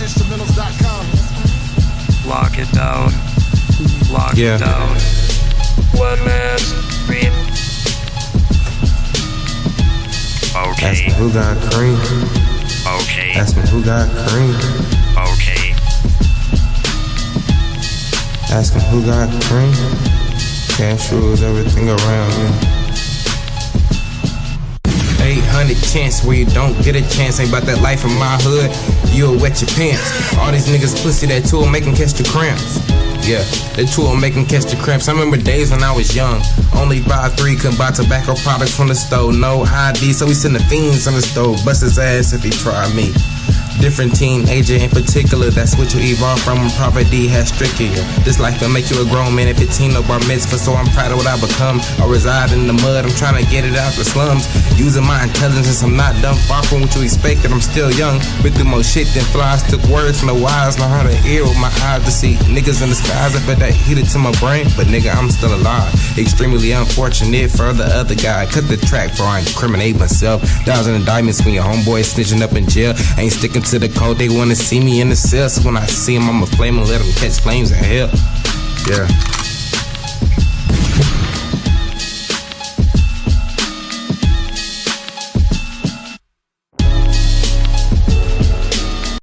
Instrumentals.com. Lock it down. Lock Yeah. it down. One man beat. Ask Okay. me who got cream. Okay. Ask me who got cream. Okay. Ask me who got cream. Cash rules everything around me. 800 chance where you don't get a chance. Ain't about that life in my hood. You'll wet your pants. All these niggas pussy, that tool make 'em catch the cramps. Yeah, that tool make 'em catch the cramps. I remember days when I was young. Only buy 3, couldn't buy tobacco products from the store. No ID, so we send the fiends on the stove. Bust his ass if he try me. Different teenager in particular, that's what you evolve from. Poverty has stricken you. This life will make you a grown man at 15, no bar mitzvah, so I'm proud of what I become. I reside in the mud, I'm trying to get it out the slums. Using my intelligence, I'm not dumb, far from what you expected. I'm still young, been through more shit than flies. Took words from the wise, know how to hear with my eyes to see niggas in the skies. I bet that heated to my brain, but nigga, I'm still alive. Extremely unfortunate for the other guy. Cut the track before I incriminate myself. Dials in the diamonds when your homeboy snitching up in jail. Ain't sticking to the code, they wanna see me in the cell. So when I see him, I'ma flame and let them catch flames in hell. Yeah.